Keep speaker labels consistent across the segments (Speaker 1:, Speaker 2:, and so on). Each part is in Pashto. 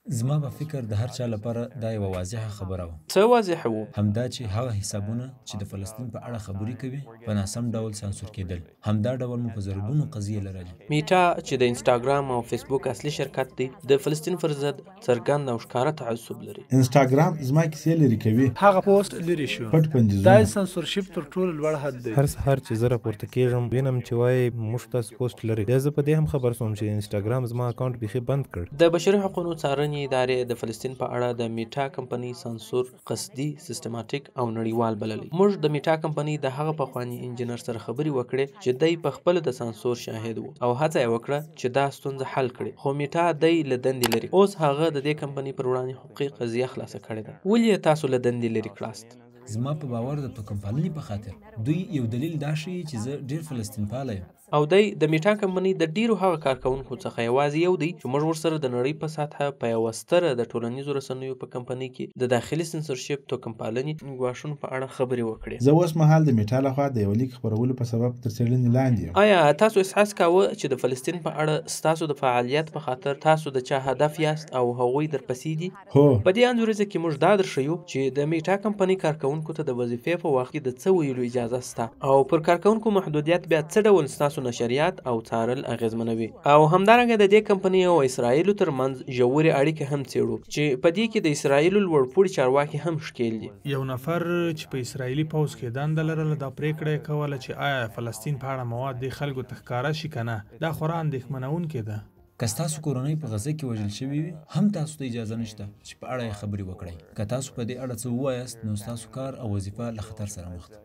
Speaker 1: زما په فکر د هر چا لپاره دا یوه واضحه خبره وه.
Speaker 2: څه واضح وو؟
Speaker 1: همدا چې هغه حسابونه چې د فلسطین په اړه خبرې کوي په ناسم ډول سانسور کېدل. همدا ډول مو په زرګونو قضیې لرلې.
Speaker 2: میټا چې د انسټاګرام او فیسبوک اصلي شرکت دی د فلسطین پر ضد څرګند او ښکاره تعصب لري.
Speaker 3: انسټاګرام زما کیسې لري کوي.
Speaker 4: هغه پوسټ لري شو.
Speaker 3: پټ پنځه
Speaker 4: دا سانسورشپ تر ټولو لوړ حد دی.
Speaker 5: هر سهار چې زه راپورته کېږم وینم چې وایي موږ تاسو پوسټ لري. بیا زه په دې هم خبر سوم چې انسټاګرام زما اکاونټ بیخي بند کړ.
Speaker 2: د بشري حقوقو څارنې ادارې د فلسطین په اړه د میټا کمپنۍ سانسور قصدي، سیستماتیک او نړیوال بللی. موږ د میټا کمپنۍ د هغه پخواني انجینر سره خبرې وکړې چې دی په خپل د سانسور شاهد و او هڅه یې وکړه چې دا ستونزه حل کړي، خو میټا دی له دندې لري. اوس هغه د دې کمپنۍ پر وړاندې حقوقي قضیه خلاصه کړې ده. ولې تاسو له دندې لرې کړاست؟
Speaker 1: زما په باور د توکم پالنې په خاطر دوی یو دلیل دا ښیي چې زه ډیر فلسطین پاله یم.
Speaker 2: او دی د میټا کمپنۍ د ډیرو هغه کارکونکو څخه یوازې یو دی چې موږ ورسره د نړۍ په سطحه په یوه ستره د ټولنیزو رسنیو په کمپنۍ کې د داخلي سنسورشپ توکم پالنې ګواښونو په اړه خبرې وکړې.
Speaker 3: زه اوس مهال د میټا لخوا د یو لیک خپرولو په سبب تر څېړنې لاندې یم.
Speaker 2: آیا تاسو احساس کاوه چې د فلسطین په اړه ستاسو د فعالیت په خاطر تاسو د چا هدف یاست او هغوی درپسې دي؟
Speaker 3: هو.
Speaker 2: په دې انځوریزه کې موږ دا درښیو چې د میټا کمپنۍ کارکونکو ته د وظیفې په وخت کې د څه ویلو اجازه شته او پر کارکونکو محدودیت بیا څه ډول ستاسو نشریات او څارل اغیزمنوي. او همدارنګه د دې کمپنۍ او اسرائیلو ترمنځ ژورې اړیکې هم څېړو چې په دې کې د اسرائیلو لوړپوړي چارواکي هم ښکېل دي.
Speaker 4: یو نفر چې په اسرائیلي پوځ کې دنده لرله دا پریکړه یې کوله چې آیا فلسطین په اړه مواد دې خلکو ته ښکاره شي که نه. دا خورا اندېښمنونکې ده.
Speaker 1: که ستاسو کورنۍ په غزه کې وژل شوي وي هم تاسو ته اجازه نشته چې په اړه یې خبرې وکړئ. که تاسو په دې اړه څه ووایاست نو ستاسو کار او وظیفه له خطر سره مخ ده.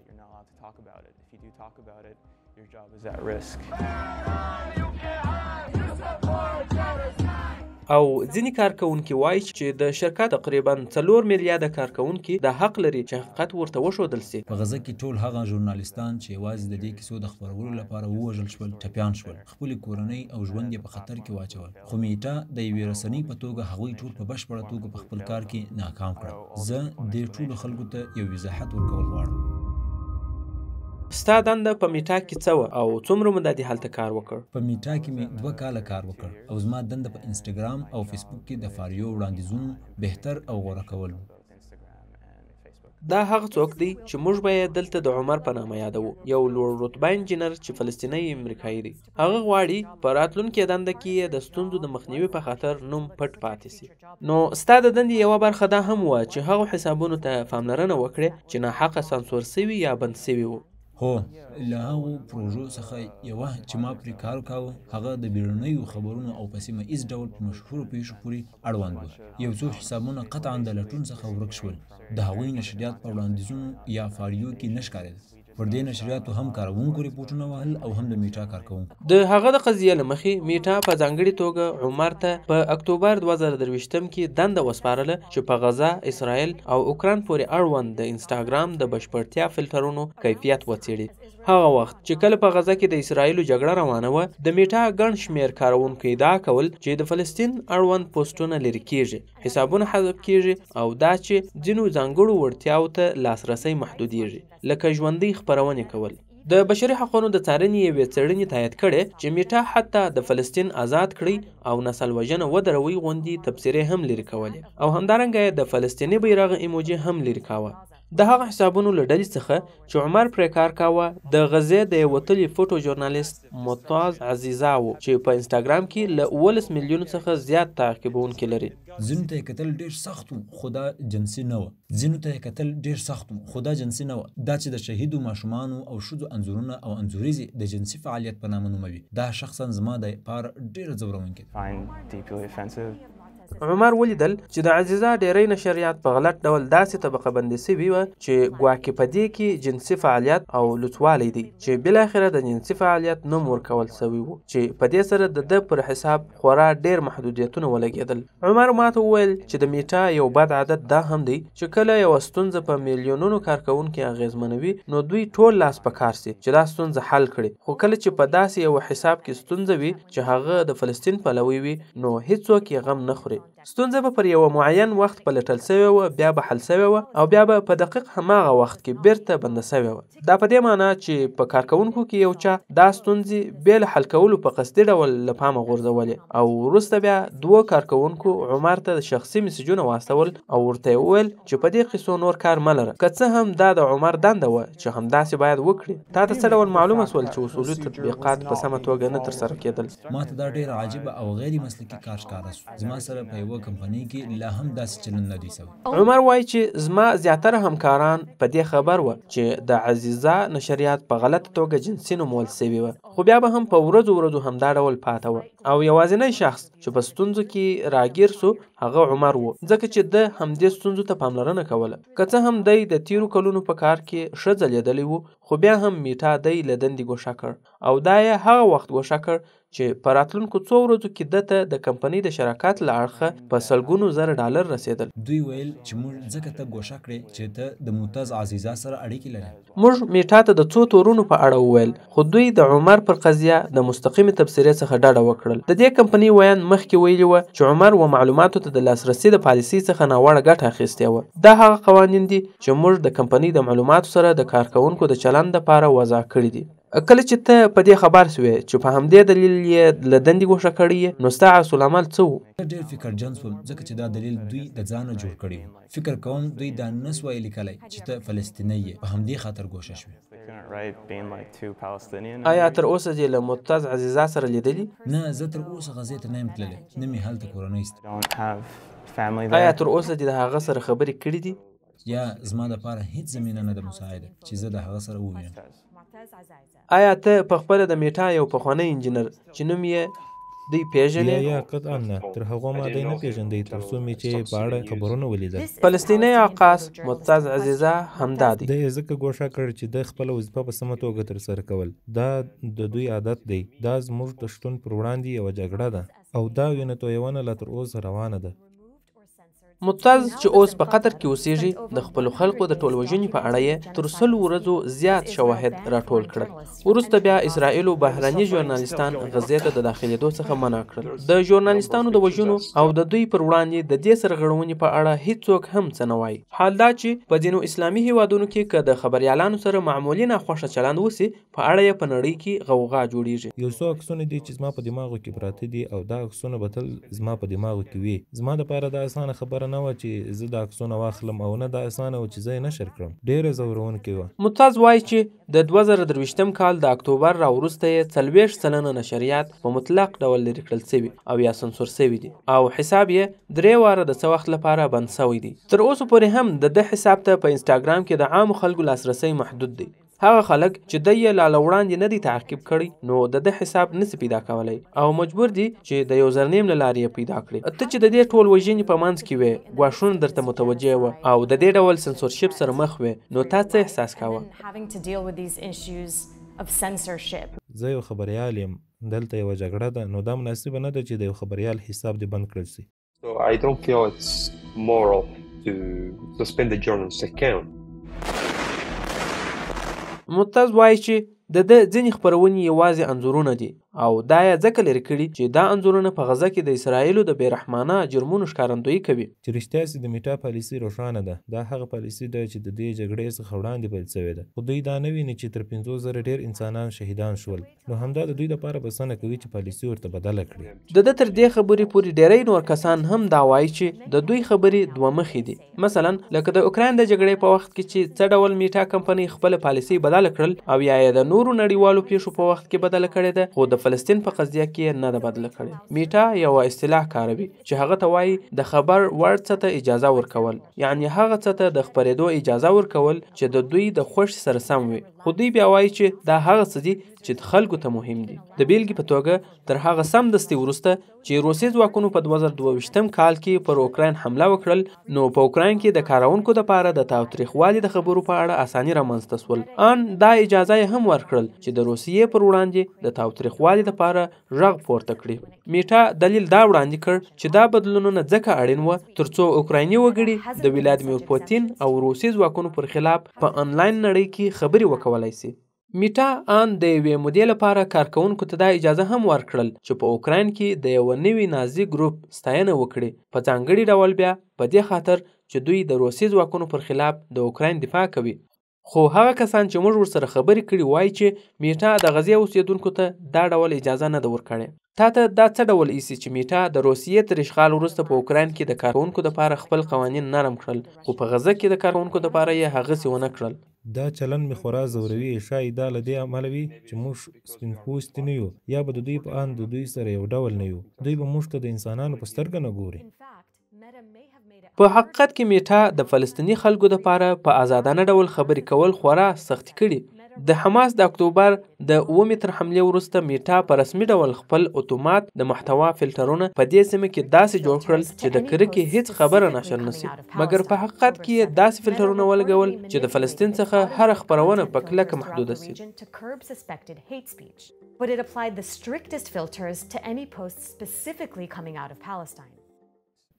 Speaker 2: او ځینې کارکونکي وایي چې د شرکت تقریبا 4 میلیارډه کارکونکي د حق لري چې حقیقت ورته وښودل سي.
Speaker 1: په غزه کې ټول هغه ژورنالیستان چې یوازې د دې کیسو د خپرولو لپاره ووژل شول ټپیان شول، خپلې کورنۍ او ژوند یې په خطر کې واچول. خو میټا د یوې رسنۍ په توګه هغوی ټول په بشپړه توګه په خپل کار کې ناکام کړل. زه دې ټولو خلکو ته یو وضاحت ورکول غواړم.
Speaker 2: ستا دنده په میټا کې څه وه او څومره موده دې هلته کار وکړ؟
Speaker 1: په میټا کې مې 2 کاله کار وکړ او زما دنده په انسټاګرام او فیسبوک کې د فاریو وړاندیزونو بهتر او غوره کول.
Speaker 2: دا هغه څوک دی چې موږ به یې دلته د عمر په نامه یادوو، یو لوړ رتبه انجینر چې فلسطینی امریکایي دی. هغه غواړي په راتلونکي دنده کې یې د ستونزو د مخنیوي په خاطر نوم پټ پاتې سي. نو ستا د دندې یوه برخه دا هم وه چې هغو حسابونو ته پاملرنه وکړې چې ناحقه سانسور سوي یا بند سوي وو.
Speaker 1: هو، له هغو پروژو څخه یوه چې ما پرې کار کاوه هغه د بیرونیو خبرونو او په سیمه ایز ډول په مشهورو پیښو پورې اړوند و. یو څو حسابونه قطعا د لټون څخه ورک شول، د هغوی نشریات په وړاندیزونو یا فاریو کې نه ښکارېده. پر دې نشریاتو هم کارونکو ریپورټونه وهل او هم د میټا کارکونکو.
Speaker 2: د هغه د قضیې له مخې میټا په ځانګړې توګه عمر ته په اکتوبر 2023 کې دنده وسپارله چې په غزه، اسرائیل او اوکراین پورې اړوند د انسټاګرام د بشپړتیا فلټرونو کیفیت وڅېړي. هغه وخت چې کله په غزه کې د اسرائیلو جګړه روانه وه، د میټا ګڼ شمېر کارونکو ادعا کول چې د فلسطین اړوند پوسټونه لرې کېږي، حسابونه حذف کېږي او دا چې ځینو ځانګړو وړتیاوو ته لاسرسی محدودېږي، لکه ژوندۍ خپرونې کول. د بشري حقوقو د څارنې یوې څېړنې تایید کړې چې میټا حتی د فلسطین آزاد کړي او نسل وژنه ودروي غوندې تبصرې هم لرې کولې او همدارنګه د فلسطیني بیرغ ایموجي هم لرې کاوه. د هغه حسابونو له ډلې څخه چې عمر پرې کار کاوه د غزې د وتلي فوټو ژورنالیست معتز عزیزا و چې په انسټاګرام کې له 19 میلیونو څخه زیات تعقیبونکي لري.
Speaker 1: ځینو ته یې کتل ډېر سخت و خو دا جنسي نه وه. دا چې د شهیدو ماشومانو او ښځو انځورونه او انځوریزې د جنسي فعالیت په نامه نوموي، دا شخصا زما د پاره ډېره ځورونکې ده.
Speaker 2: عمر ولیدل چې د عزیزا ډیری نشریات په غلط ډول داسې طبقه بندي سوي وه چې ګواکې په دې کې جنسي فعالیت او لوڅوالی دی چې بالاخره د جنسي فعالیت نوم ورکول سوی و چې په دې سره د ده پر حساب خورا ډیر محدودیتونه ولګېدل. عمر ماته وویل چې د میټا یو بد عادت دا هم دی چې کله یوه ستونزه په میلیونونو کارکونکي اغیزمنوي نو دوی ټول لاس په کار سي چې دا ستونزه حل کړي، خو کله چې په داسې یو حساب کې ستونزه وي چې هغه د فلسطین پلوی وي نو هیڅوک یې غم نه خوري ستونزه به پر یو معین وخت پلټل سوې وه، بیا به حل سوې وه او بیا به په دقیق هماغه وخت کې بیرته بنده سوې وه. دا په دې معنی چې په کارکوونکو کې یو چا دا ستونزې بې له حل کولو په قصدي ډول له پامه غورځولې او وروسته بیا 2 کارکوونکو عمر ته شخصي میسجونه واستول او ورته یې وویل چې په دې قصو نور کار مه لره، که څه هم دا د عمر دنده وه چې همداسې باید وکړي. تا ته څه ډول معلومه سول چې اصولي تطبیقات په سمه توګه نه ترسره کېدل؟
Speaker 1: ما ته دا ډېر عجیبه او غیر مسلکي کار ښکاره سو. زما سره په یوه کمپنۍ کې لا هم داسې چلند نه دی سوی.
Speaker 2: عمر وایي چې زما زیاتره همکاران په دې خبر وه چې د عزیزه نشریات په غلطه توګه جنسي نومول سوي وه، خو بیا به هم په ورځو همدا ډول پاته وه او یوازینی شخص چې په ستونزو کې راګیر سو هغه عمر و، ځکه چې د همدې ستونزو ته پاملرنه کوله. که څه هم دی د تیرو کلونو په کار کې ښه ځلېدلی و، خو بیا هم میټا دی له دندې ګوښه کړ او دا یې هغه وخت ګوښه کړ چې په راتلونکو 2 ورځو کې دته د کمپنۍ د شراکت له اړخه په سلګونو زره ډالر رسېدل.
Speaker 1: دوی ویل چې موږ ځکه ته ګوښه کړې چې ته د ممتاز عزیزه سره اړیکې لرې.
Speaker 2: موږ میټا ته د 2 تورونو په اړه وویل، خو دوی د عمر پر قضیه د مستقیمې تبصرې څخه ډډه وکړل. د دې کمپنۍ ویان مخکې ویلي وه چې عمر و معلوماتو ته د لاسرسي د پالیسۍ څخه ناوړه ګټه اخیستې وه. دا هغه قوانین دي چې موږ د کمپنۍ د معلوماتو سره د کارکوونکو د چلند لپاره وضع کړي دي. کله چې ته په دې خبر سوې چې په همدې دلیل یې له دندې ګوښه کړې نو ستا عکس العمل څه و؟
Speaker 1: ډېر فکرجن سوم ځکه چې دا دلیل دوی د ځانه جوړ کړی و. فکر کوم دوی دا نه سوای لیکلی چې ته فلسطینی یې، په همدې خاطر ګوښه شوې.
Speaker 2: آیا تر اوسه دې له ممتاز عزیزه سره لیدلي؟
Speaker 1: نه، زه تر اوسه غزې ته نه یم تللی، نه مې هلته کورنۍ شته.
Speaker 2: آیا تر اوسه دې د هغه سره خبرې کړې دي؟
Speaker 1: یا زما دپاره هیڅ زمینه نه ده مساعده چې زه د هغه سره ووینم.
Speaker 2: آیا ته په خپله د میټا یو پخوانی انجینر چې نوم یې دوی پیژنې؟
Speaker 5: یا قطعا نه، تر هغو ما دی نه پیژندی تر څو مې چې په اړه خبرونه ولیدل.
Speaker 2: فلسطینی عکاس ممتاز عزیزه همدا دی.
Speaker 5: د یې ځکه ګوښه کړ چې د خپله وظیفه په سمه توګه ترسره کول دا د دوی عادت دی. دا زموږ د شتون پر وړاندې یوه جګړه ده او دا وینه تویونه لا تر اوسه روانه ده.
Speaker 2: ممتاز چې اوس په قطر کې اوسېږي د خپلو خلکو د ټولوژنې په اړه یې تر 100 ورځو زیات شواهد راټول کړل. وروسته بیا اسرائیلو بهرني ژورنالیستان غزې ته د داخلېدو څخه منع کړل. د ژورنالیستانو د وژنو او د دوی پر وړاندې د دې سرغړونې په اړه هیڅوک هم څه نه وایي. حال دا چې په ځینو اسلامي هیوادونو کې که د خبریالانو سره معمولي ناخوښه چلند وسي په اړه یې په نړۍ کې غوغا جوړیږي.
Speaker 5: یو څو عکسونه دي چې زما په دماغو کې پراته دي او دا عکسونه به تل زما په دماغو کې وي. زما دپاره دا اسانه خبره نه وه چې زه دا عکسونه واخلم او نه دا اسانه وه چې زه یې نشر کړم. ډېره ځورونکې وه.
Speaker 2: ممتاز وایي چې د 2023 کال د اکتوبر راوروسته یې 40 سلنه نشریات په مطلق ډول لرې کړل سوي او یا سنسور سوي دي او حساب یې 3 واره د څه وخت لپاره بند سوی دی. تر اوسه پورې هم د ده حساب ته په انسټاګرام کې د عامو خلکو لاسرسی محدود دی. هغه خلک چې د یې لا وړاندې نه دی تعقیب کړی نو د ده حساب نسی پیدا کولی او مجبور دي چې د یو زرنیم له لارې یې پیدا کړي. ته چې د دې ټول وژنې په منځ کې وې، ګواښونه درته متوجه وه او د دې ډول سنسورشیپ سره مخ وې، نو تا څه احساس کاوه؟
Speaker 5: زه یو خبریال یم، دلته یوه جګړه ده، نو دا مناسبه نه ده چې د یو خبریال حساب دې بند کړل سي.
Speaker 6: So I don't feel it's moral to suspend the journalist's account.
Speaker 2: ممتاز وایي چې د ده ځینې خپرونې یوازې انځورونه دي او دا یې ځکه لرې کړي چې دا انځورونه په غزه کې د اسرائیلو د بېرحمانه جرمونو ښکارندویي کوي.
Speaker 5: چې رښتیا سي د میټا پالیسي روښانه ده. دا هغه پالیسي ده چې د دې جګړې څخه وړاندې پیل سوې ده، خو دوی دا نه ویني چې تر 50,000 ډېر انسانان شهیدان شول. نو همدا د دوی لپاره بسنه کوي چې پالیسي ورته بدله کړي.
Speaker 2: د ده تر دې خبرې پورې ډېری نور کسان هم دا وایي چې د دوی خبرې دوه مخې دي. مثلا لکه د اوکراین د جګړې په وخت کې چې څه ډول میټا کمپنۍ خپله پالیسي بدله کړل او یا یې د نورو نړیوالو پیښو په وخت کې بدله کړې ده، خو د فلسطین په قضیه کې نه ده بدله کړې. میټا یوه اصطلاح کاروي چې هغه ته وایي د خبر وړ څه ته اجازه ورکول، یعنی هغه څه ته د خپرېدو اجازه ورکول چې د دوی د خوښ سره سم وي. خو دوی بیا وایي چې دا هغه څه دي چې خلکو ته مهم دي. د بیلګې په توګه تر هغه سمدستي وروسته چې روسي ځواکونو په 2022 کال کې پر اوکراین حمله وکړل، نو په اوکراین کې د کاروونکو دپاره د تاوتریخوالي د خبرو په اړه اساني رامنځته سول. ان دا اجازه یې هم ورکړل چې د روسیې پر وړاندې د تاوتریخوالي دپاره غږ پورته کړي. میټا دلیل دا وړاندې کړ چې دا بدلونونه ځکه اړین وه ترڅو اوکرایني وګړي د ولادیمیر پوتین او روسي ځواکونو پر خلاف په انلاین نړۍ کې خبرې وکولای سي. میټا ان د یوې مودې لپاره کارکونکو ته دا اجازه هم ورکړل چې په اوکراین کې د یو نوي نازي ګروپ ستاینه وکړي، په ځانګړي ډول بیا په دې خاطر چې دوی د روسي ځواکونو پر خلاف د اوکراین دفاع کوي. خو هغه کسان چې موږ ورسره خبرې کړي وایي چې میټا د غزې اوسیدونکو ته دا ډول اجازه نه ده ورکړې. تا ته دا څه ډول ایسي چې میټا د روسیې تر اشغال وروسته په اوکراین کې د کارکونکو دپاره خپل قوانین نرم کړل، خو په غزه کې د کارکونکو دپاره یې هغسې ونه کړل؟
Speaker 5: دا چلن مې خورا زوروي. ښایي دا له دې امله وي چې موږ سپین پوستي نه یو، یا به د دوی په اند د دوی سره یو ډول نه یو. دوی به موږ ته د انسانانو په سترګه نه ګوري.
Speaker 2: په حقیقت کې میټا د فلسطیني خلکو دپاره په آزادانه ډول خبرې کول خورا سختي کړي. د حماس د اکتوبر د 9 تر حملې وروسته میټا په رسمي ډول خپل اتومات د محتوا فلټرونه په دې سیمه کې داسې جوړ کړل چې د کرکې هیڅ خبره نشر نشي، مګر په حقیقت کې داسې فلټرونه ولګول چې د فلسطین څخه هر خبرونه په کلکه محدوده شي.
Speaker 7: But it applied the strictest filters to any posts specifically coming out of Palestine.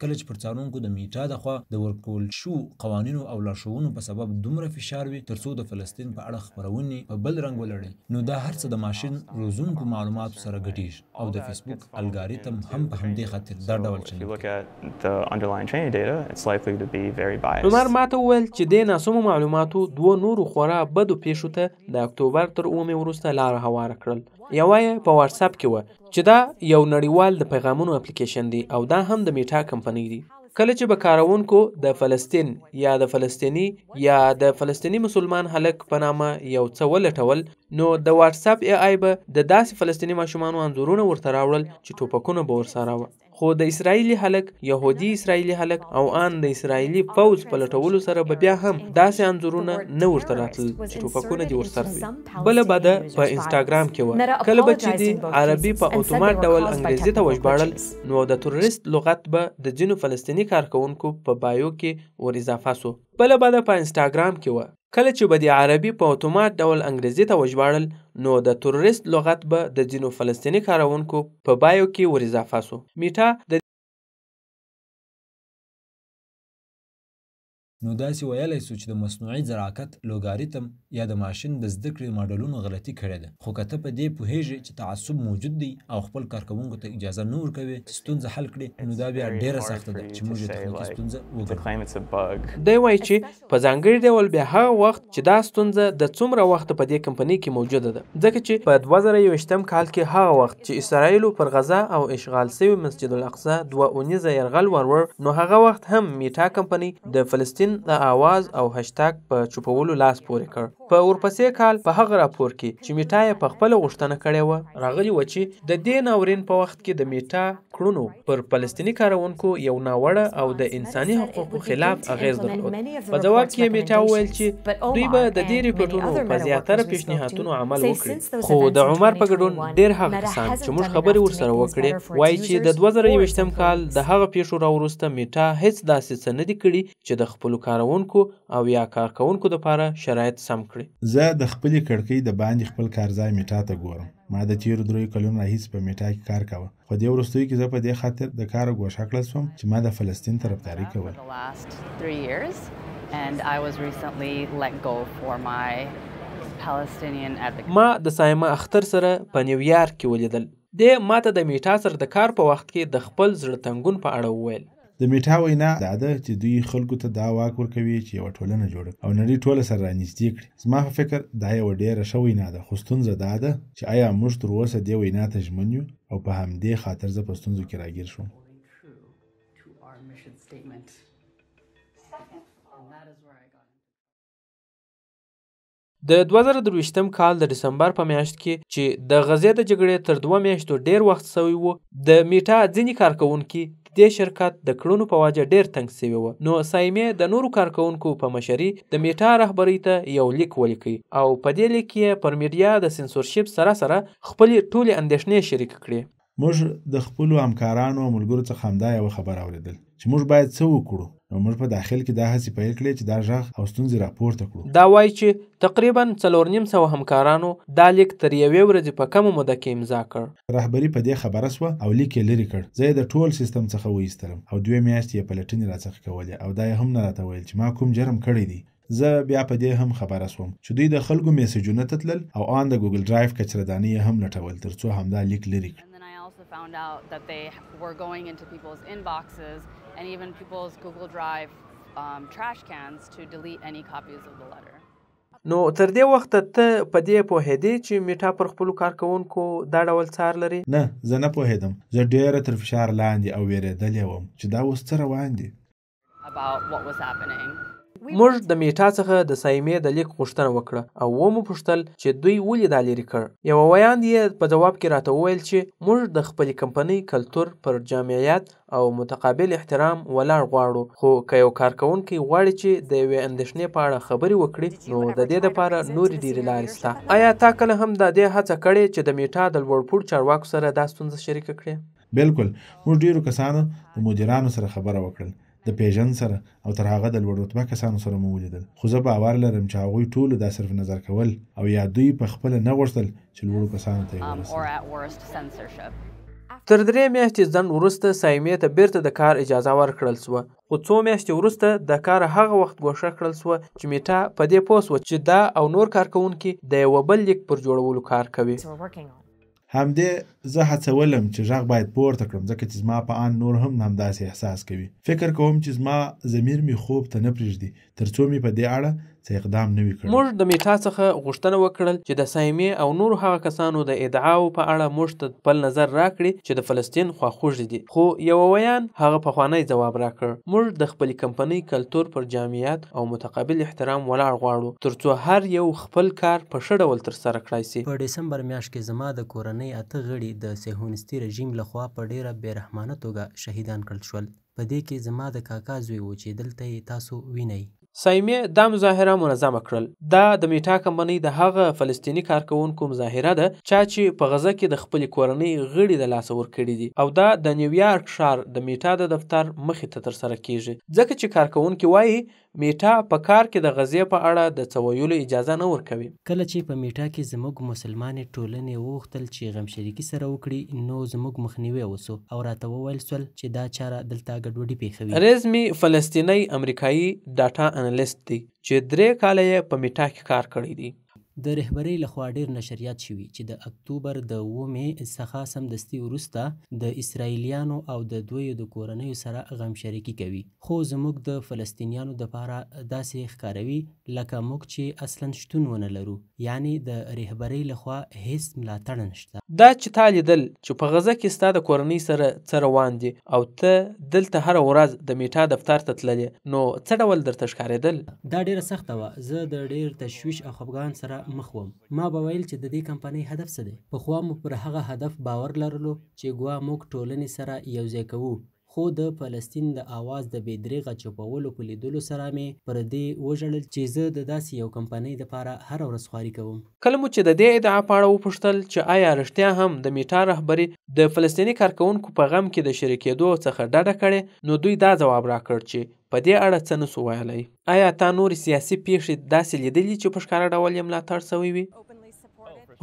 Speaker 1: کله چې پر څارونکو د میټا د خوا د ورکول شو قوانینو او لارښوونو په سبب دومره فشار وي ترڅو د فلسطین په اړه خپرونې په بل رنګ ولړي، نو دا هر څه د ماشین روزونکو معلوماتو سره ګډیږي او د فیسبوک الګاریتم هم په همدې خاطر دا ډول چلند.
Speaker 2: عمر ماته وویل چې د ناسمو معلوماتو دوه نورو خورا بدو پیښو ته د اکتوبر تر 9 وروسته لاره هواره کړل. یوه یې په واتساپ کې وه چې دا یو نړیوال د پیغامونو اپلیکیشن دی او دا هم د میټا کمپنۍ دی. کله چې به کاروونکو د فلسطین یا د فلسطیني یا د فلسطیني مسلمان هلک په نامه یو څه ولټول، نو د واتساپ ای آی به د داسې فلسطیني ماشومانو انځورونه ورته راوړل چې ټوپکونه به ورسره وه. خو د اسرائیلي هلک، یهودي اسرائیلي هلک او ان د اسرائیلي پوځ په لټولو سره به بیا هم داسې انځورونه نه ورته راتلل چې ټوپکونه دې ورسره وي. بله بده په انسټاګرام کې وه. کله به چې د عربي په اتومات ډول انګریزي ته وژباړل، نو د تروریست لغت به د ځینو فلسطیني کارکونکو په بایو کې ور اضافه سو. بله بده په انسټاګرام کې وه. کله چې به د عربي په اتومات ډول انګریزي ته وژباړل، نو د تروریست لغت به د ځینو فلسطیني کارونکو په بایو کې ور اضافه سو. میټا د
Speaker 1: نو داسې ویلی سو چې د مصنوعي ځراکت لوګاریتم یا د ماشین د زده کړې ماډلونو غلطي کړې ده. خو که ته په دې پوهیږې چې تعصب موجود دی او خپل کارکوونکو ته اجازه نه ورکوي چې ستونزه حل کړي، نو دا بیا ډیره سخته ده چې موږ یې تخنیکي ستونزه وګڼو.
Speaker 2: دی وایي چې په ځانګړي ډول بیا هغه وخت چې دا ستونزه د څومره وخت په دې کمپنۍ کې موجوده ده، ځکه چې په 2021 کال کې هغه وخت چې اسرائیلو پر غزه او اشغال شوي مسجد الاقصی 2 اونیزه یرغل ورور، نو هغه وخت هم میټا کمپنۍ د فلسطین د آواز او هشتاګ په چوپولو لاس پورې کړ. په ورپسې کال په هغه راپور کې چې میټا یې په خپله غوښتنه کړې وه راغلي وه چې د دې ناورین په وخت کې د میټا کړنو پر فلسطیني کاروونکو یو ناوړه او د انساني حقوقو خلاف اغیز درلود. په ځواب کې میټا وویل چې دوی به د دې ریپورټونو په زیاتره پیشنهادونو عمل وکړي، خو د عمر په ګډون ډېر هغه کسان چې موږ خبرې ورسره وکړې وایي چې د 2021 کال د هغه پیښو راوروسته میټا هیڅ داسې څه نه دي کړي چې د خپلو کارونکو او یا کارکونکو دپاره شرایط سم کړي.
Speaker 3: زه د خپلې کړکۍ د باندې خپل کارځای میټا ته ګورم. ما د تیرو 3 کلونو راهیسې په میټا کې کار کاوه، خو دې وروستیو کې زه په دې خاطر د کاره ګوښه کړل شوم چې ما د فلسطین طرفداري کول.
Speaker 2: ما د سایمه اختر سره په نیویارک کې ولیدل. د ماته د میټا سره د کار په وخت کې د خپل زړه تنګون په اړه وویل.
Speaker 3: د میټا وینا دا ده چې دوی خلکو ته دا واک ورکوي چې یوه ټولنه جوړه او نړۍ ټوله سره رانږدې کړي. زما په فکر دا یوه ډېره ښه وینا ده، خو ستونزه دا ده چې آیا موږ تر اوسه دې وینا ته ژمن یو، او په همدې خاطر زه په ستونزو کې راګیر شوم.
Speaker 2: د 2023 کال د ډسمبر په میاشت کې چې د غزې د جګړې تر 2 میاشتو ډیر وخت شوی و، د میټا ځینې کارکونکي د شرکت د کړنو په وجه ډیر تنګ شوي وو. نو سایمې د نورو کارکونکو په مشرۍ د میټا رهبرۍ ته یو لیک ولیکي او په دې لیک کې پر میډیا د سنسورشپ سره سره خپلې ټولې اندېښنې شریک کړې.
Speaker 3: موږ د خپلو همکارانو او ملګرو څخه همدا یوه خبره اورېدل چې موږ باید څه وکړو، نو موږ په داخل کې دا هڅې پیل کړې چې دا غږ او ستونزې راپورته کړو.
Speaker 2: دا وایي چې تقریبا 4.5 همکارانو دا لیک تر یوې ورځې په کمه موده کې امضا کړ.
Speaker 3: رهبري په دې خبره سوه او لیک یې لرې کړ. زه یې د ټول سیستم څخه وایستلم او 2 میاشتې یې پلټنې راڅخه کولې او دا یې هم نه راته ویل چې ما کوم جرم کړی دی. زه بیا په دې هم خبره سوم چې دوی د خلکو میسجونه ته تلل او آن د ګوګل ډرایو کچردانې هم لټول ترڅو همدا لیک لري کړي.
Speaker 8: Found out that they were going into people's inboxes and even people's Google Drive trash cans to delete any copies of the letter.
Speaker 2: نو تر دې وخته ته په دې پوهېدې چې میټا پر خپلو کارکوونکو دا ډول څار لري؟
Speaker 3: نه، زه نه پوهېدم. زه ډېره تر فشار لاندې او وېرېدلې وم چې دا اوس څه روان دي.
Speaker 8: About what was happening.
Speaker 2: موږ د میټا څخه د سایمې د لیک غوښتنه وکړه او ومو پوښتل چې دوی ولې دا لرې کړ. یوه ویاند یې په ځواب کې راته وویل چې موږ د خپلې کمپنۍ کلتور پر جامعیت او متقابل احترام ولاړ غواړو، خو که یو کارکوونکی غواړي چې د یوې اندېښنې په اړه خبرې وکړي نو د دې دپاره نورې ډېرې لارې شته. آیا تا کله هم د دې هڅه کړې چې د میټا د لوړپوړو چارواکو سره دا ستونزه شریکه کړې؟
Speaker 3: بالکل. موږ ډېرو کسانو د مدیرانو سره خبره وکړل، د پیژن سره او تر هغه د لوړ رتبه کسانو سره مو ولیدل، خو زه باور لرم چې هغوی ټولو دا صرف نظر کول او یا دوی په خپله نه غوښتل چې لوړو کسانو ته یې
Speaker 8: ورسوي.
Speaker 2: تر 3 میاشتې ځنډ وروسته سایمې ته بیرته د کار اجازه ورکړل سوه، خو څو میاشتې وروسته د کار هغه وخت ګوښه کړل سوه چې میټا په دې پوه سوه چې دا او نور کارکوونکي د یوه بل لیک پر جوړولو کار کوي.
Speaker 3: همدې زه هڅولم چې غږ باید پورته کړم ځکه چې زما په آن نور هم همداسې احساس کوي. فکر کوم چې زما ضمیر مې خوب ته نه پرېږدي تر څو مې په دې اړه څه اقدام نه وي کړی.
Speaker 2: موږ د میټا څخه غوښتنه وکړل چې د سایمې او نورو هغه کسانو د ادعاو په اړه موږ ته خپل نظر راکړي چې د فلسطین خواخوږي دي، خو یوه ویان هغه پخوانی ځواب راکړ. موږ د خپلې کمپنۍ کلتور پر جامعیت او متقابل احترام ولاړ غواړو ترڅو هر یو خپل کار په ښه ډول ترسره کړای سي.
Speaker 9: په ډسمبر میاشت کې زما د کورنۍ 8 غړي د صهیونیستي رژیم لخوا په ډیره بېرحمانه توګه شهیدان کړل شول. په دې کې زما د کاکا زوی و چې دلته یې تاسو وینئ.
Speaker 2: سایمې دا مظاهره منظمه کړل. دا د میټا کمپنۍ د هغه فلسطیني کارکوونکو مظاهره ده چا چې په غزه کې د خپلې کورنۍ غړي د لاسه ورکړي دي، او دا د نیویارک ښار د میټا د دفتر مخې ته ترسره کیږي، ځکه چې کارکوونکي وایي میټا په کار کې د غزې په اړه د څه ویلو اجازه نه ورکوي.
Speaker 9: کله چې په میټا کې زموږ مسلمانې ټولنې وغوښتل چې غمشریکي سره وکړي نو زموږ مخنیوی وسو او راته وویل سول چې دا چاره دلته ګډوډي پېښوي.
Speaker 2: رزمي فلسطینی امریکایي ډاټا انالیست دی چې 3 کاله یې په میټا کې کار کړی دی.
Speaker 9: د رهبرۍ لخوا ډیر نشریات شوي چې د اکتوبر د 9 څخه سمدستي وروسته د اسرائیلیانو او د دوی د کورنیو سره غم شریکي کوي، خو زموږ د فلسطینیانو دپاره داسې ښکاروي لکه موږ چې اصلا شتون ونه لرو، یعنی د رهبرۍ لخوا هیڅ ملاتړ نشته.
Speaker 2: دا چې تا لیدل چې په غزه کې ستا د کورنۍ سره څه روان دي او ته دلته هره ورځ د میټا دفتر ته تللې، نو څه ډول درته ښکارېدل؟
Speaker 9: دا ډیره سخته وه. زه د ډیر تشویش او خفګان سره مخ وم. ما به ویل چې د دې کمپنۍ هدف څه دی. پخوا مو پر هغه هدف باور لرلو چې ګوا موږ ټولنې سره یوځای کوو، خو د فلسطین د آواز د بېدریغه چوپولو په لیدلو سره مې پر دې وژړل چې زه د داسې یو کمپنۍ دپاره هره ورځ خواري کوم.
Speaker 2: کله مو چې د دې ادعا په اړه وپوښتل چې آیا رښتیا هم د میټا رهبري د فلسطیني کارکوونکو په غم کې د شریکېدو څخه ډډه کړې، نو دوی دا ځواب راکړ چې په دې اړه څه نسو ویلی. آیا تا نورې سیاسي پیښې داسې لیدلي چې په ښکاره ډول یې ملاتړ سوی وي؟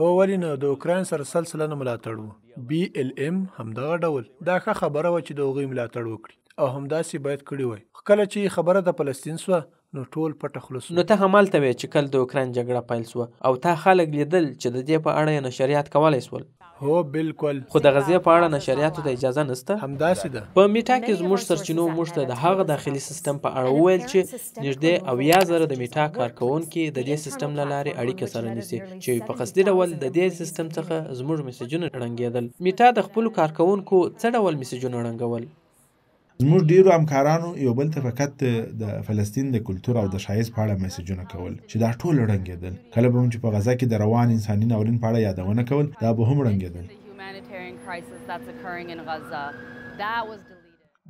Speaker 10: هو ولې نه، د اوکراین سره 100% ملاتړ و. BLM همدغه ډول. دا ښه خبره وه چې د هغوی ملاتړ وکړي او همداسې باید کړي وای. کله چې خبره د فلسطین سوه نو ټول پټه خوله سو.
Speaker 2: نو ته همالته وې چې کله د اوکراین جګړه پیل سوه او تا خلک لیدل چې د دې په اړه یې نشریات کولی سول؟
Speaker 10: هو بالکل.
Speaker 2: خو د غزې په اړه نشریاتو ته اجازه نسته؟
Speaker 10: همداسې ده.
Speaker 2: په میټا کې زموږ سرچینو موږ ته د هغه داخلي سیستم په اړه وویل چې نږدې 80,000 د میټا کارکوونکي د دې سیستم له لارې اړیکه سره نیسي چې په قصدي ډول د دې سیستم څخه زموږ میسجونه ړنګېدل. میټا د خپلو کارکوونکو څه ډول میسجونه ړنګول؟
Speaker 3: زموږ ډیرو همکارانو یو بل ته فقط د فلسطین د کلتور او د ښایست په اړه میسجونه کول چې دا ټول ړنګېدل. کله به هم چې په غزه کې د روان انساني ناورین په اړه یادونه کول دا به هم ړنګېدل.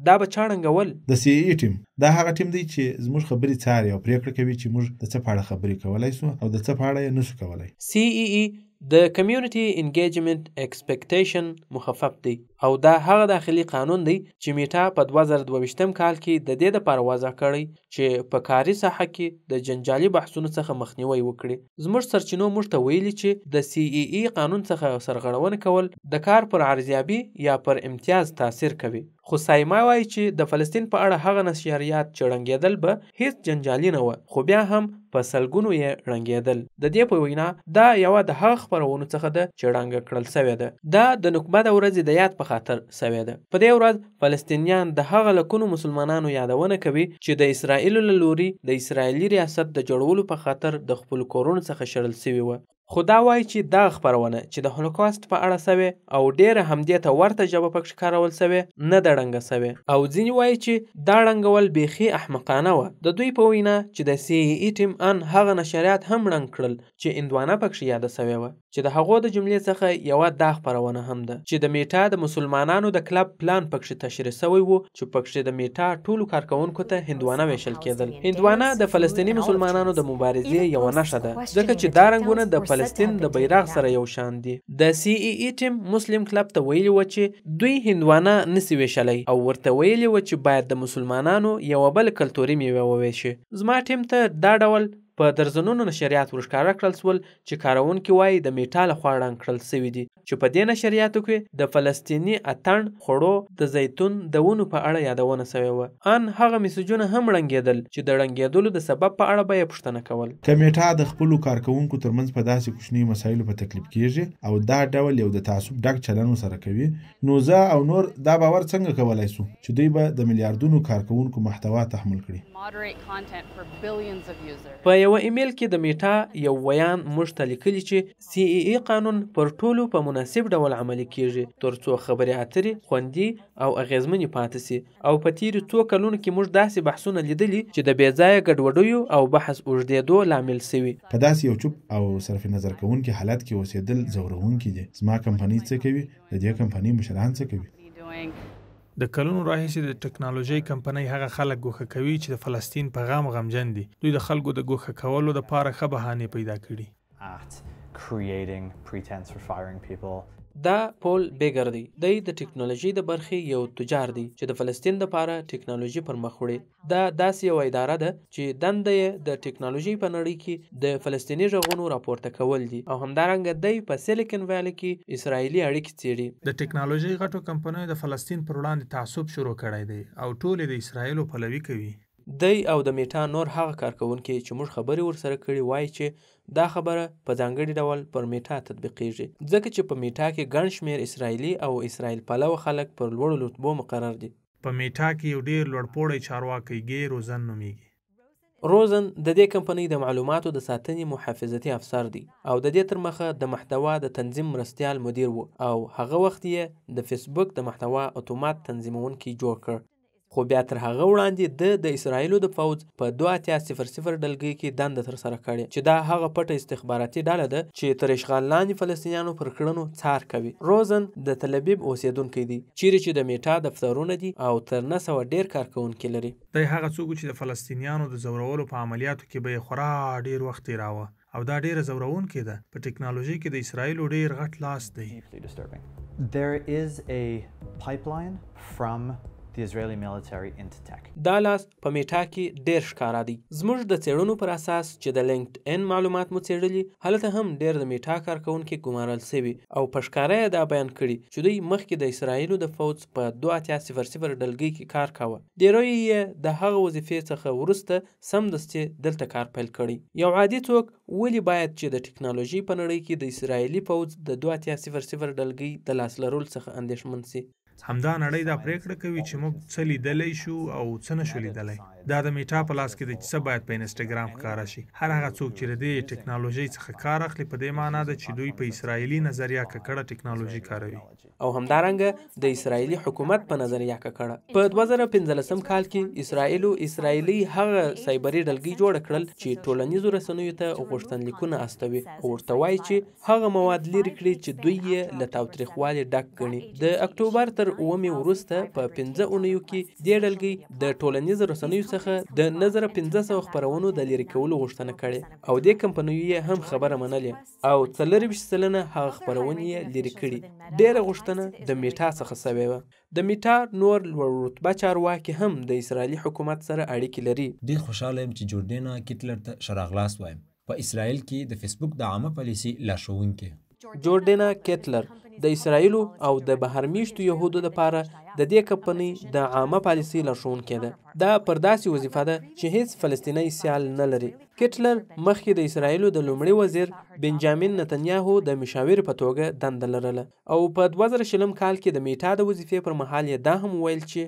Speaker 2: دا به چا ړنګول؟
Speaker 3: د CE ټیم. دا هغه ټیم دی چې زموږ خبرې څاري او پریکړه کوي چې موږ د څه په اړه خبرې کولی سو او د څه په اړه یې نسو کولی.
Speaker 2: CEE د Community Engagement Expectation مخفف دی او دا هغه داخلي قانون دی چې میټا په 2022م کال کې د دې لپاره وضع کړی چې په کاري ساحه کې د جنجالي بحثونو څخه مخنیوي وکړي. زموږ سرچینو موږ ته ویلي چې د CEE قانون څخه سرغړونه کول د کار پر ارزیابي یا پر امتیاز تاثیر کوي. خو سایما وایي چې د فلسطین په اړه هغه نشریات چې ړنګېدل به هیڅ جنجالي نه وه، خو بیا هم په سلګونو یې ړنګېدل. د دې په وینا دا یوه د هغه خپرونو څخه ده چې ړنګه کړل سوې ده. دا د نکبه د ورځې د یاد په خاطر سوې ده. په دې ورځ فلسطینیان د هغه لکونو مسلمانانو یادونه کوي چې د اسرائیلو له لوري د اسرائیلي ریاست د جوړولو په خاطر د خپلو کورونو څخه شړل سوي وه. خو دا وایي چې دا خپرونه چې د هولوکاست په اړه سوې او ډېره همدې ته ورته ژبه پکښې کارول سوې نه ده ړنګه سوې، او ځینې وایي چې دا ړنګول بیخي احمقانه وه. د دوی په وینا چې د CEE ټیم ان هغه نشریات هم ړنګ کړل چې اندوانه پکښې یاده سوې وه، چې د هغو د جملې څخه یوه دا خپرونه هم ده چې د میټا د مسلمانانو د کلب پلان پکښې تشریح سوی و چې پکښې د میټا ټولو کارکوونکو ته هندوانه ویشل کېدل. هندوانه د فلسطیني مسلمانانو د مبارزې یوه نښه ده، ځکه چې دا رنګونه د فلسطین د بیرغ سره یو شان دي. د CEE ټیم مسلم کلب ته ویلي و چې دوی هندوانه نسی ویشلی او ورته ویلي و چې باید د مسلمانانو یوه بل کلتوري میوه وویشي. زما ټیم ته دا ډول په درزنونو نشریات ورښکاره کړل سول چې کاروونکي وایي د میټا لخوا ړنګ کړل سوي دي، چې په دې نشریاتو کې د فلسطیني اتڼ، خوړو، د زیتون د ونو په اړه یادونه سوې وه. ان هغه میسجونه هم ړنګېدل چې د ړنګېدلو د سبب په اړه به یې پوښتنه کول.
Speaker 3: که میټا د خپلو کارکوونکو ترمنځ په داسې کوچني مسایلو په تکلیف کېږي او دا ډول یو د تعصب ډک چلن ورسره کوي، نو زه او نور دا باور څنګه کولی سو چې دوی به د میلیاردونو کارکوونکو محتوا تحمل کړي.
Speaker 2: په یوه ایمیل کې د میټا یو ویان موږ ته لیکلي چې CEE قانون پر ټولو په مناسب ډول عملي کیږي ترڅو خبرې اترې خوندي او اغیزمنې پاتې سي. او په تیرو څو کلونو کې موږ داسې بحثونه لیدلي چې د بې ځایه ګډوډیو او بحث اوږدېدو لامل سوي.
Speaker 3: په داسې یو چوپ او صرف نظر کوونکي حالت کې اوسېدل ځورونکي دي. زما کمپنۍ څه کوي؟ د دې کمپنۍ مشران څه کوي؟
Speaker 4: د کلونو راهیسې د ټکنالوژۍ کمپنۍ هغه خلک ګوښه کوي چې د فلسطین په غم غمجن دي. دوی د خلکو د ګوښه کولو دپاره ښه بهانې پیدا کړي.
Speaker 2: دا پول بیګر دی. دی د ټکنالوژي د برخې یو تجار دی چې د فلسطین لپاره ټکنالوژي پر مخ وړي. دا داسې یوه اداره ده چې دنده یې د ټکنالوژي په نړۍ کې د فلسطیني غږونو راپورته کول دي، او همدارنګه دی په سیلیکن ویلي کې اسرائیلي اړیکې څیړي.
Speaker 4: د ټکنالوژۍ غټو کمپنیو د فلسطین پر وړاندې تعصب شروع کړی دی او ټولې د اسرائیلو پلوي کوي.
Speaker 2: دی او د میټا نور هغه کارکوونکي چې موږ خبرې ورسره کړي وایي چې دا خبره په ځانګړي ډول پر میټا تطبیقیږي، ځکه چې په میټا کې ګڼ شمېر اسرائیلي او اسرائیل پلوه خلک پر لوړو رتبو مقرر دي.
Speaker 4: په میټا کې یو ډېر لوړپوړی چارواکی ګی روزن نومیږي.
Speaker 2: روزن د دې کمپنۍ د معلوماتو د ساتنې محافظتي افسر دی او د دې تر مخه د محتوا د تنظیم مرستیال مدیر و، او هغه وخت یې د فیسبوک د محتوا اتومات تنظیمونکی جوړ کړ. خو بیا تر هغه وړاندې د اسرائیلو د فوج په 2800 ډلګۍ کې دنده ترسره کړې چې دا هغه پټه استخباراتي ډله ده چې تر اشغال لاندې فلسطینیانو پر کړنو څار کوي. روزن د تل ابیب اوسیدونکی دی چیرې چې د میټا دفترونه دي او تر 900 ډیر کارکوونکي لري.
Speaker 4: دی هغه څوک چې د فلسطینیانو د زورولو په عملیاتو کې به یې خورا ډیر وخت تیراوه، او دا ډیره زورونکې ده. په ټکنالوژي کې د اسرائیلو ډیر غټ لاس دی.
Speaker 11: There is a pipeline from the Israeli military into tech.
Speaker 2: دا لاس په میټا کې ډیر ښکارا دی. زموږ د څېړنو پر اساس چې د لینکډ ان معلومات مو څېړلي، هلته هم ډیر د میټا کارکوونکي ګمارل سوي او په ښکاره یې دا بیان کړي چې دوی مخکې د اسرائیلو د فوج په 2800 ډلګۍ کې کار کاوه. ډیروی یې د هغه وظیفې څخه وروسته سمدستي دلته کار پیل کړی. یو عادي څوک ولې باید چې د ټکنالوژي په نړۍ کې د اسرائیلي فوج د 2800 ډلګۍ د لاس لرلو څخه اندېښمن سي؟
Speaker 4: همدا نړۍ دا پریکړه کوي چې موږ څه لیدلی شو او څه نشو لیدلی. دا د میټا په لاس کې دی چې څه باید په انسټاګرام ښکاره شي. هر هغه څوک چې د دې ټکنالوژۍ څخه کار اخلي په دې معنا ده چې دوی په اسرائیلي نظریه ککړه ټکنالوژي کاروي،
Speaker 2: او همدارنګه د اسرائیلي حکومت په نظریه ککړه. په 2015 کال کې اسرائیلي هغه سایبري ډلګۍ جوړه کړل چې ټولنیزو رسنیو ته غوښتنلیکونه استوي او ورته وایي چې هغه مواد لرې کړي چې دوی یې له تاوتریخوالي ډک ګڼي. د اکتوبر تر تر اومې وروسته په 15 اونیو کې دې ډلګۍ د ټولنیزو رسنیو څخه د نظر 1500 خپرونو د لرې کولو غوښتنه کړې او دې کمپنیو یې هم خبره منلې او 24 سلنه هغه خپرونې یې لرې کړي. ډېره غوښتنه د میټا څخه سوې وه. د میټا نور لوړ رتبه چارواکي هم د اسرائیلي حکومت سره اړیکې لري.
Speaker 1: ډېر خوشحاله یم چې جوردینا کیټلر ته ښه راغلاست وایم. په اسرائیل کې د فیسبوک د عامه پالیسي لارښوونکې
Speaker 2: جوردینا کیټلر د اسرائیلو او د بهرمیشتو یهودو لپاره د دې کمپنۍ د عامه پالیسي لارښوونکې ده. دا پر داسې وظیفه ده چې هیڅ فلسطینی سیال نه لري. کیټلر مخکې د اسرائیلو د لومړي وزیر بنجامین نتنیاهو د مشاور په توګه دنده لرله او په 2020 کال کې د میټا د وظیفې پر مهال یې دا هم ویل چې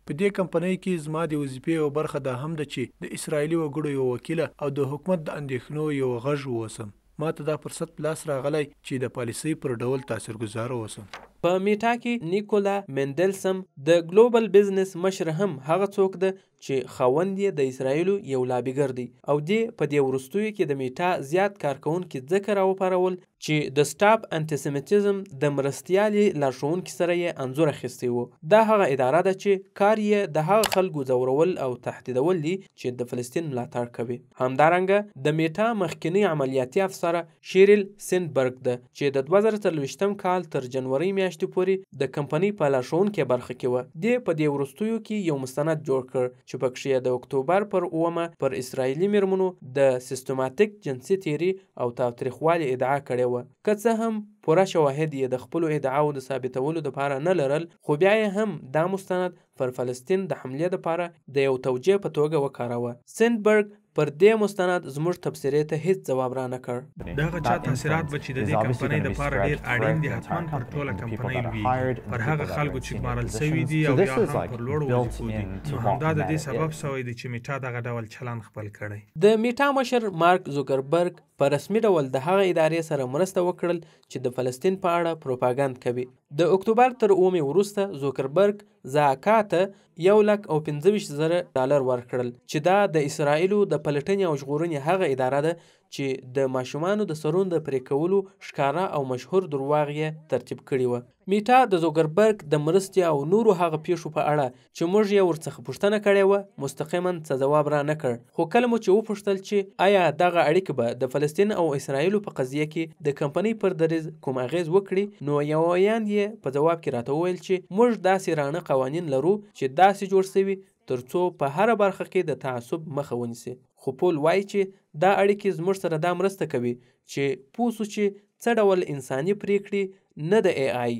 Speaker 10: په دې کمپنۍ کې زما د وظیفې یو برخه دا هم ده چې د اسرائیلي وګړو یو وکیله او د حکومت د اندېښنو یو غږ واوسم. ما ته دا فرصت په لاس راغلی چې د پالیسۍ پر ډول تاثیرګذاره اوسم.
Speaker 2: په میټا کې نیکولا مندلسم د ګلوبل بزنس مشر هم هغه څوک ده چې خاوند یې د اسرائیلو یو لابیګر دی او دې په دې وروستیو کې د میټا زیات کارکونکي ځکه راوپارول چې د سټاپ انټیسیمیټیزم د مرستیالي لارښوونکي سره یې انځور اخیستی و. دا هغه اداره ده چې کار یې د هغه خلکو ځورول او تهدیدول دي چې د فلسطین ملاتړ کوي. همدارنګه د میټا مخکنی عملیاتي افسره شیریل سیندبرګ ده چې د 2023 کال تر جنوري میاشتې پورې د کمپنۍ په لارښوونکې برخه کې وه. دې په دې وروستیو کې یو مستند جوړ کړ چې پکښې د اکتوبر پر 9 پر اسرائیلي میرمنو د سیستماتیک جنسي تیري او تاوتریخوالي ادعا کړې وه. که څه هم پوره شواهد یې د خپلو ادعاو د ثابتولو دپاره نه لرل، خو بیا یې هم دا مستند پر فلسطین د حملې دپاره د یو توجیه په توګه وکاروه. سیندبرګ پر دې مستند زموږ تبصرې ته هیڅ ځواب را نه کړ.
Speaker 4: دغه چا تاثیرات به چې د دې کمپنۍ دپاره ډېر اړین دي حتما پر ټوله کمپنۍ لویږي، پر هغه خلکو چې ګمارل سوي دي او یا هم پر لوړو وظیفو دي. نو همدا د دې سبب سوی دی چې میټا دغه ډول چلند خپل کړی.
Speaker 2: د میټا مشر مارک زوکربرګ په رسمي ډول د هغه ادارې سره مرسته وکړل چې د فلسطین په اړه پروپاګند کوي. د اکتوبر تر 9 وروسته زوکربرګ زاکا ته $1,25,000 ورکړل چې دا د اسرائیلو د پلټنې او ژغورنې هغه اداره ده چې د ماشومانو د سرونو د پرې کولو ښکاره او مشهور درواغ یې ترتیب کړي وه. میټا د زوکربرګ د مرستې او نورو هغه پیښو په اړه چې موږ یې ورڅخه پوښتنه کړې وه مستقیما څه ځواب را نه کړ. خو کله مو چې وپوښتل چې آیا دغه اړیکه به د فلسطین او اسرائیلو په قضیه کې د کمپنۍ پر دریځ کوم اغیز وکړي، نو یو ویاند یې په ځواب کې راته وویل چې موږ داسې رانه قوانین لرو چې داسې جوړ سوي ترڅو په هره برخه کې د تعصب مخه ونیسي. خو پول وایي چې دا اړیکې زموږ سره دا مرسته کوي چې پوه سو چې څه ډول انساني پریکړې نه د AI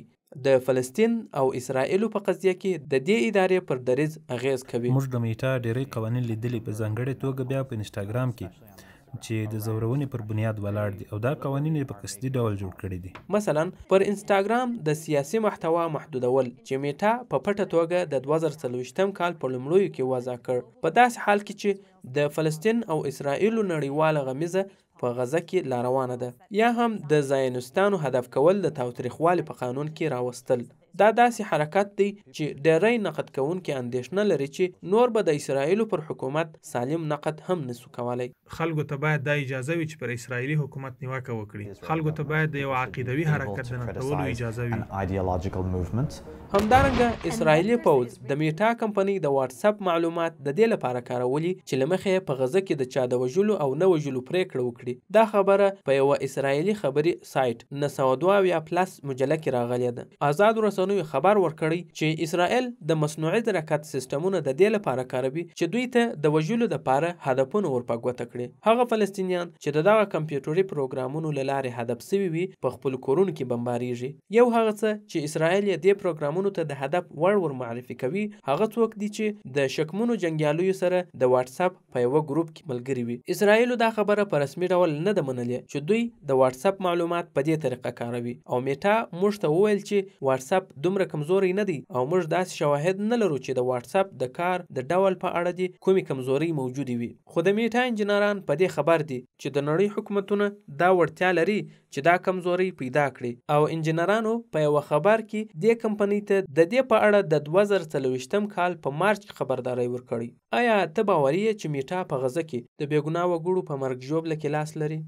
Speaker 2: د فلسطین او اسرائیلو په قضیه کې د دې ادارې پر دریځ اغیز کوي.
Speaker 5: موږ د میټا ډېری قوانین لیدلي، په ځانګړې توګه بیا په انسټاګرام کې چې د زورونې پر بنیاد ولاړ دي او دا قوانین په قصدي ډول جوړ کړي دي.
Speaker 2: مثلا پر انسټاګرام د سیاسي محتوا محدودول چې میټا په پټه توګه د 2023 کال په لومړیو کې وضع کړ، په داسې حال کې چې د فلسطین او اسرائیلو نړیواله غمیزه په غزه کې لا روانه ده، یا هم د زاینستانو هدف کول د تاوتریخوالي په قانون کې راوستل. دا داسې حرکت دی چې ډېری نقد کوونکي اندېښنه لري چې نور به د اسرائیلو پر حکومت سالم نقد هم نسو کولی.
Speaker 4: خلکو ته باید دا اجازه وي چې پر اسرائیلي حکومت نیوکه وکړي. خلکو ته باید د یو عقیدوي حرکت د نقدولو اجازه وي.
Speaker 2: همدارنګه اسرائیلي پوځ د میټا کمپنۍ د واتس اپ معلومات د دې لپاره کارولي چې له مخې په غزه کې د چا د وژلو او نه وژلو پریکړه وکړي. دا خبره په یوه اسرائیلي خبري سایټ 902 مجله کې راغلې ده. آزاد رسنیو خبر ورکړی چې اسرائیل د مصنوعي ځیرکتیا سیستمونه د دې لپاره کاروي چې دوی ته د وژلو لپاره هدفونه ورپګوته کړي. هغه فلسطینیان چې دغه کمپیوټري پروګرامونو له لارې هدف سوي وي په خپل کورونو کې بمباریږي. یو هغه څه چې اسرائیل یې دې پروګرامونو ته د هدف ور معرفي کوي هغه څوک دي چې د شکمنو جنګیالیو سره د واتس اپ په یو ګروپ کې ملګري وي. اسرائیل دا خبره په رسمي ډول نه ده منلې چې دوی د واتس اپ معلومات په دې طریقه کاروي، او میټا موږ ته وویل چې واتس اپ دومره کمزوري نه دی او موږ داسې شواهد نه لرو چې د واتس اپ د کار د ډول په اړه دي کومې کمزوري موجودې وي. خو د میټا انجینران په دې خبر دي چې د نړۍ حکومتونه دا وړتیا لري چې دا کمزوري پیدا کړي، او انجینرانو په یو خبر کې دې کمپنۍ ته د دې په اړه د 2023 کال په مارچ خبرداري ورکړي. آیا ته باوري یې چې میټا په غزه کې د بېګناه وګړو په مرګ ژوبله کې لاس لري؟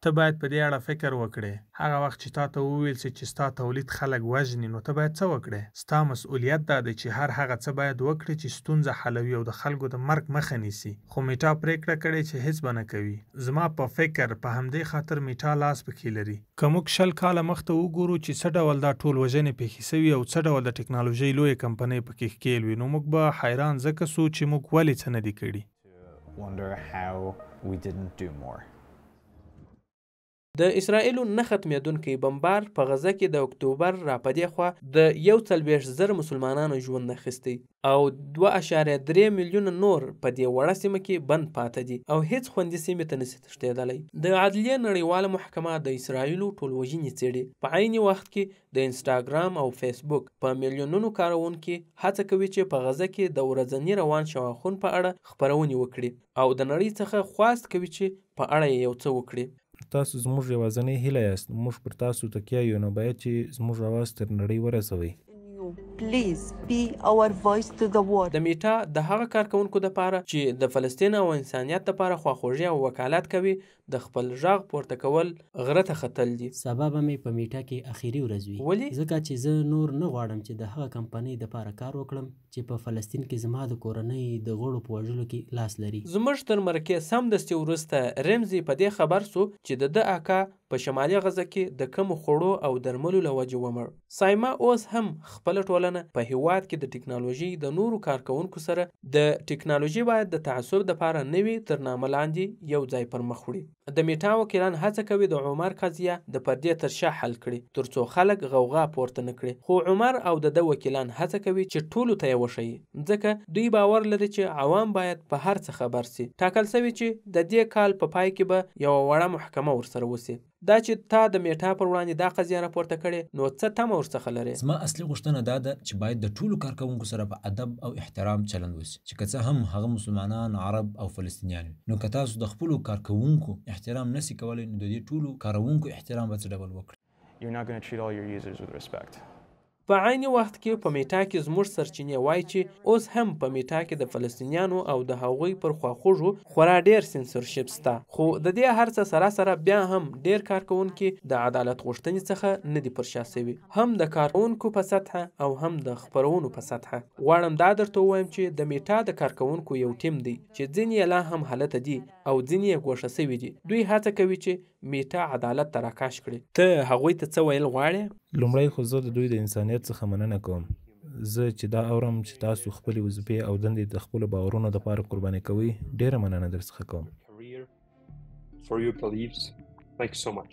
Speaker 4: ته باید په دې اړه فکر وکړې. هغه وخت چې تا ته وویل سي چې ستا تولید خلک وژني نو ته باید څه وکړې؟ ستا مسؤلیت دا دی چې هر هغه څه باید وکړې چې ستونزه حلوي او د خلکو د مرګ مخه نیسي. خو میټا پریکړه کړې چې هیڅ به نه کوي. زما په فکر په همدې خاطر میټا لاس پکې لري. که موږ 100 کاله مخته وګورو چې څه ډول دا ټول وژنې پېښې سوي او څه ډول د ټکنالوژۍ لویې کمپنۍ پکې ښکېل وي، نو موږ به حیران ځکه سو چې موږ ولې څه نه دي کړي.
Speaker 2: د اسرائیلو نه ختمېدونکی بمبار په غزه کې د اکتوبر راپدې خوا د 41,000 مسلمانانو ژوند اخیستی او 2.3 میلیونه نور په دې وړه سیمه کې بند پاته دي او هیڅ خوندي سیمې ته نشي تښتېدلی. د عدلیې نړیواله محکمه د اسرائیلو ټولوژنې څېړي. په عین وخت کې د انسټاګرام او فیسبوک په میلیونونو کارونکو هڅه کوي چې په غزه کې د ورځني روان شواخون په اړه خبرونه وکړي او د نړۍ څخه خواست کوي چې په اړه یو څه وکړي.
Speaker 5: تاسو زموږ یوازینۍ هیله یاست. موږ پر تاسو تکیه یو، نو باید چې زموږ اواز تر نړۍ ورسوئ.
Speaker 12: Please be our voice to the world.
Speaker 2: د میټا د هغه کارکونکو لپاره چې د فلسطین او انسانیت لپاره خواخوږي او وکالت کوي د خپل ژغ پورته کول غره ته ختل دي.
Speaker 9: سبا به مې په میټا کې اخیری ورځ وي.
Speaker 2: ولې؟
Speaker 9: ځکه چې زه نور نه غواړم چې د هغه کمپنۍ لپاره کار وکړم چې په فلسطین کې زما د کورنۍ د غړو په وژلو کې لاس لري.
Speaker 2: زموږ تر مرکې سمدستي وروسته رمزي په دې خبر سو چې د اکا په شمالي غزه کې د کم خوړو او درملو له وجې ومړ. سایما اوس هم خپل ټولنه په هیواد کې د ټکنالوژي د نورو کارکونکو سره د ټکنالوژي باید د تعصب لپاره نوي تر نامه لاندې یو ځای پر مخ وړي. د میټا وکیلان هڅه کوي د عمر قضیه د پردې تر شا حل کړي ترڅو خلک غوغا پورته نه کړي. خو عمر او د وکیلان هڅه کوي چې ټولو ته یې وښيي ځکه دوی باور لري چې عوام باید په هر څه خبر سي. ټاکل شوی چې د دې کال په پای کې به یو وړه محکمه ورسره وسی. دا چې تا د میټا پر وړاندې دا قضیه راپورته کړې نو څه تمه ورڅخه لرې؟
Speaker 1: زما اصلي غوښتنه دا ده چې باید د ټولو کارکوونکو سره په ادب او احترام چلند وشي چې که څه هم هغه مسلمانان، عرب او فلسطینیان وي. نو که تاسو د خپلو کارکوونکو احترام نسی کولی نو د دې ټولو کارونکو احترام به څه ډول وکړي؟
Speaker 13: You're not going to treat all your users with respect.
Speaker 2: په عین وخت کې په میټا کې زموږ سرچینې وایي چې اوس هم په میټا کې د فلسطینیانو او د هغوی پر خواخوږو خورا ډیر سنسورشپ شته. خو د دې هر څه سره سره بیا هم ډیر کارکونکو د عدالت غوښتنې څخه نه دي پر شا شوي، هم د کارکونکو په سطحه او هم د خبرونو په سطحه. غواړم دا درته ووایم چې د میټا د کارکونکو یو ټیم دی چې ځینې لا هم هلته دي او ځینې یې ګوښه شوي دي. دوی هڅه کوي چې میټا عدالت ته راکاش کړي. ته هغوی ته څه ویل غواړې؟
Speaker 5: لومړی خو زه د دوی د انسانیت څخه مننه کوم. زه چې دا اورم چې تاسو خپلې وظیفې او دندې د خپلو باورونو لپاره قرباني کوئ، ډیره مننه درڅخه کوم.
Speaker 6: For your beliefs. Thanks so much.